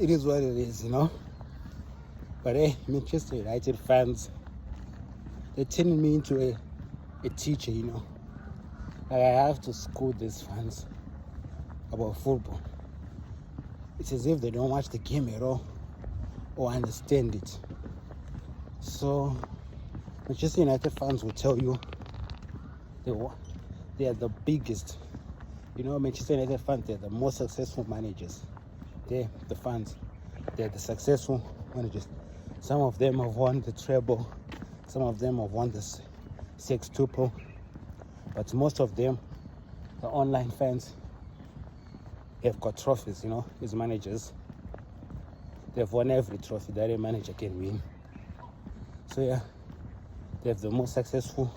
it is what it is, you know. But hey, Manchester United fans, they're turning me into a teacher, you know. Like, I have to school these fans about football. It's as if they don't watch the game at all or understand it. So Manchester United fans will tell you they are the biggest. You know, Manchester United fans, they're the most successful managers. They're the fans. They're the successful managers. Some of them have won the treble. Some of them have won the sextuple. But most of them, the online fans, have got trophies, you know, as managers. They've won every trophy that a manager can win. So yeah, they have the most successful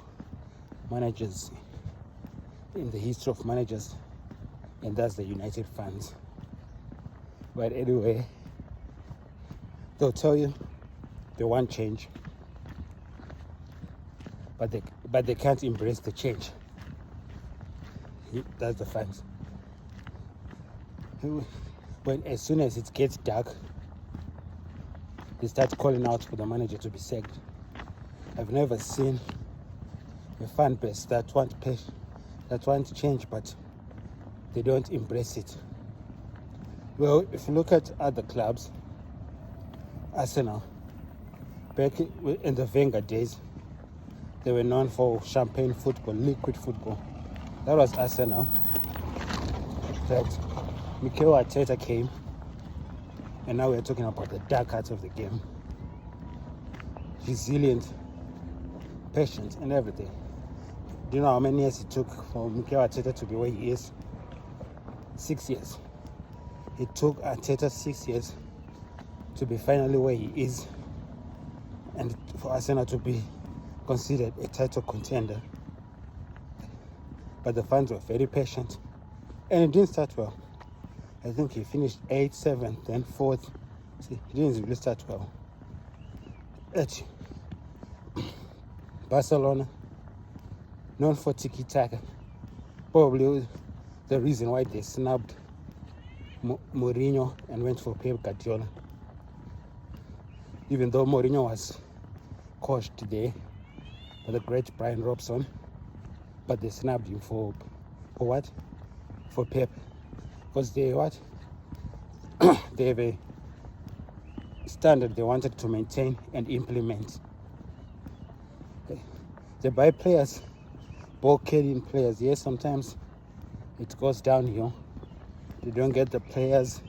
managers in the history of managers, and that's the United fans. But anyway, they'll tell you they want change, but they can't embrace the change. That's the fans. When as soon as it gets dark, they start calling out for the manager to be sacked. I've never seen a fan base that want change, but they don't embrace it. Well, if you look at other clubs, Arsenal, back in the Wenger days, they were known for champagne football, liquid football. That was Arsenal. That Mikel Arteta came, and now we're talking about the dark arts of the game. Resilient, patient, and everything. Do you know how many years it took for Mikel Arteta to be where he is? 6 years. It took Arteta 6 years to be finally where he is, and for Arsenal to be considered a title contender. But the fans were very patient, and it didn't start well. I think he finished 8th, 7th, then 4th. See, he didn't really start well. At Barcelona, known for tiki-taka, probably the reason why they snubbed Mourinho and went for Pep Guardiola. Even though Mourinho was coached today by the great Brian Robson, but they snubbed him for what? For Pep. Because they they have a standard they wanted to maintain and implement. They buy players, ball-carrying players. Yes, sometimes it goes downhill. They don't get the players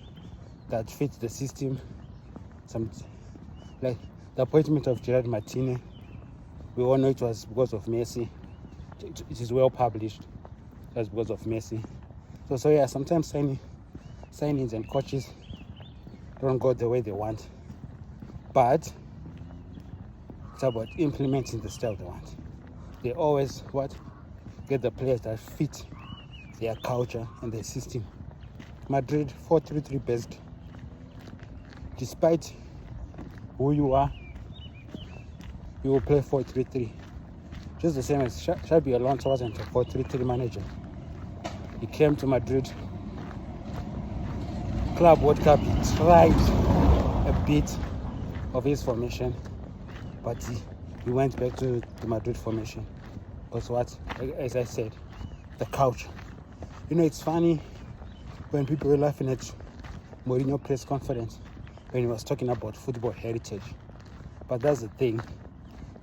that fit the system. Like the appointment of Gerard Martinez, we all know it was because of Messi. It is well published. It was because of Messi. So yeah, sometimes signings and coaches don't go the way they want. But it's about implementing the style they want. They always get the players that fit their culture and their system. Madrid 4-3-3 best. Despite who you are, you will play 4-3-3. Just the same as Xabi Alonso wasn't a 4-3-3 manager. He came to Madrid. Club World Cup, he tried a bit of his formation, but he went back to the Madrid formation. Because as I said, the culture. You know, it's funny when people were laughing at Mourinho press conference when he was talking about football heritage. But that's the thing.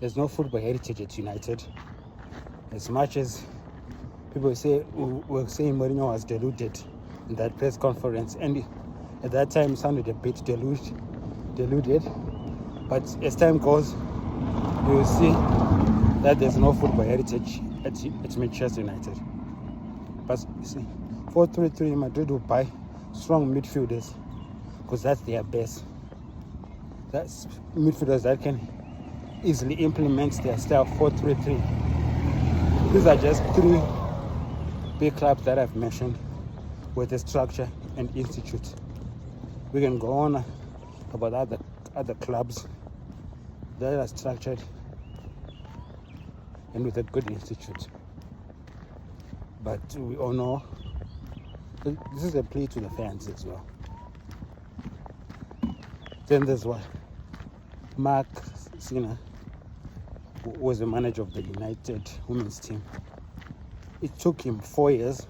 There's no football heritage at United. As much as people were saying Mourinho was deluded in that press conference, and at that time it sounded a bit deluded. But as time goes, you will see that there's no football heritage at Manchester United. But you see, 4-3-3, Madrid will buy strong midfielders because that's their best. That's midfielders that can easily implement their style 4-3-3. These are just 3 big clubs that I've mentioned with the structure and institute. We can go on about other clubs that are structured and with a good institute. But we all know this is a plea to the fans as well. Then there's what? Mark Sina, who was the manager of the United women's team. It took him 4 years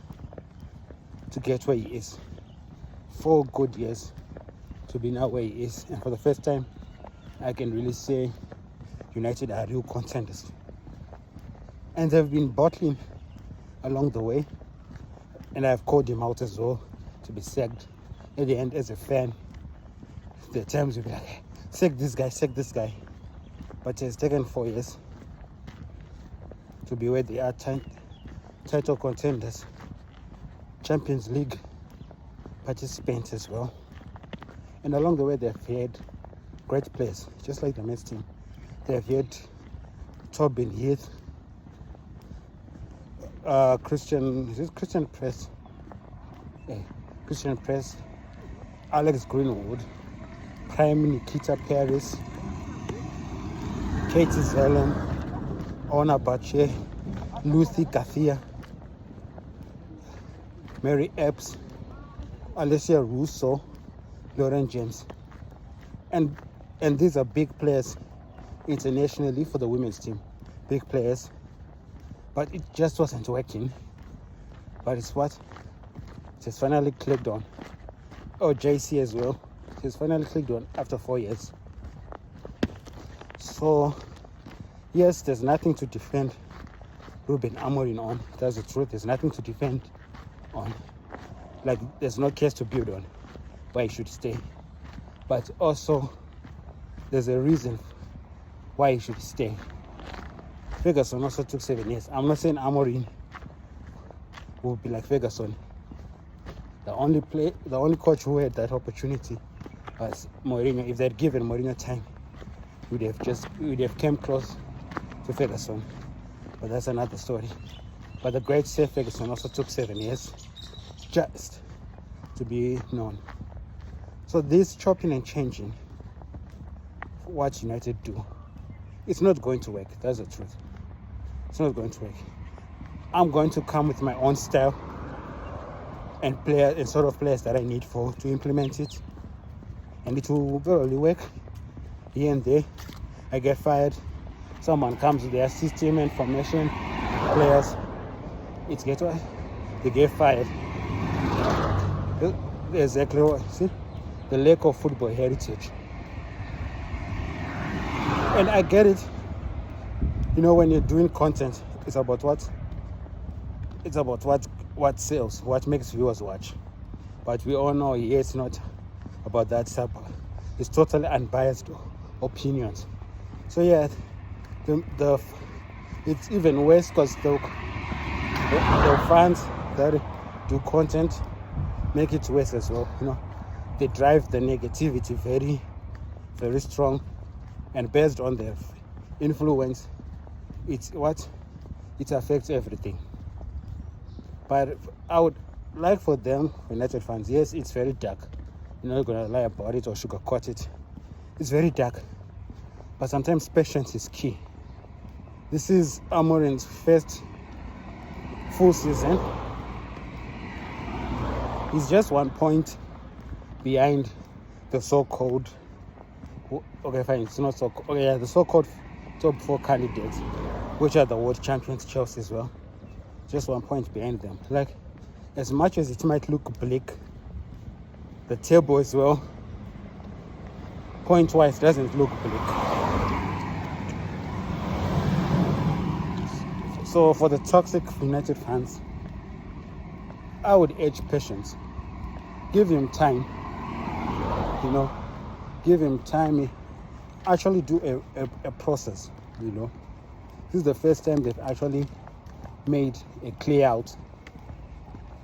to get where he is. 4 good years to be now where he is. And for the first time, I can really say United are real contenders. And they've been bottling along the way. And I've called him out as well to be sacked. At the end, as a fan, there are times you'll be like, sack this guy. But it has taken 4 years to be where they are, title contenders, Champions League participants as well. And along the way, they've had great players, just like the men's team. They've had Tobin Heath, Christian Press, Alex Greenwood, Prime Nikita Paris, Katie Zellen, Ona Bache, Lucy Garcia, Mary Epps, Alessia Russo, Lauren James. And these are big players internationally for the women's team. Big players. But it just wasn't working. But it's what? It has finally clicked on. Oh, JC as well. It has finally clicked on after 4 years. So, yes, there's nothing to defend Ruben Amorim on. That's the truth. There's nothing to defend on. Like, there's no case to build on why he should stay. But also, there's a reason why he should stay. Ferguson also took 7 years. I'm not saying Amorim will be like Ferguson. The only coach who had that opportunity was Mourinho. If they'd given Mourinho time, we'd have came close to Ferguson. But that's another story. But the great Sir Ferguson also took 7 years just to be known. So this chopping and changing, what United do, it's not going to work. That's the truth. It's not going to work. I'm going to come with my own style and sort of players that I need to implement it. And it will probably work here and there. I get fired. Someone comes with their system and formation. Players, they get fired. Exactly what, see? The lack of football heritage. And I get it. You know, when you're doing content, it's about what sells, what makes viewers watch. But we all know it's not about that stuff. It's totally unbiased opinions. So yeah, it's even worse because the fans that do content make it worse as well. You know, they drive the negativity very, very strong, and based on their influence, it affects everything. But I would like for them, United fans, yes, it's very dark. You're not gonna lie about it or sugarcoat it. It's very dark, but sometimes patience is key. This is Amorim's first full season. He's just 1 point behind the so-called, okay fine, it's not so-called, okay, yeah, the so-called top 4 candidates, which are the world champions, Chelsea as well. Just 1 point behind them. Like, as much as it might look bleak, the table as well, point-wise, doesn't look bleak. So for the toxic United fans, I would urge patience. Give him time. You know, give him time. Actually do a process, you know. This is the first time they've actually made a clear out.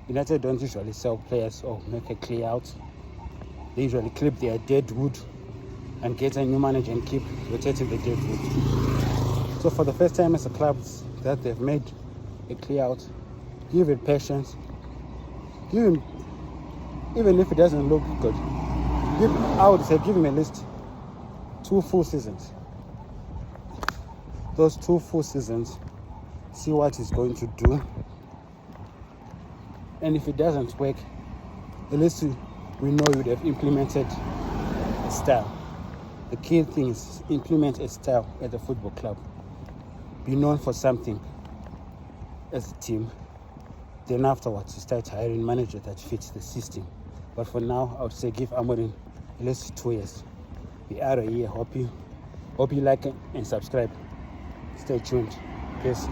United don't usually sell players or make a clear out. They usually clip their dead wood and get a new manager and keep rotating the dead wood. So for the first time as a club that they've made a clear out, give it patience. Give him, even if it doesn't look good, I would say give him at least 2 full seasons. Those 2 full seasons, see what he's going to do. And if it doesn't work, at least we know you'd have implemented a style. The key thing is implement a style at the football club. Be known for something as a team. Then afterwards, you start hiring manager that fits the system. But for now, I would say give Amorim at least 2 years. We are here. Hope you like and subscribe. Stay tuned. Peace.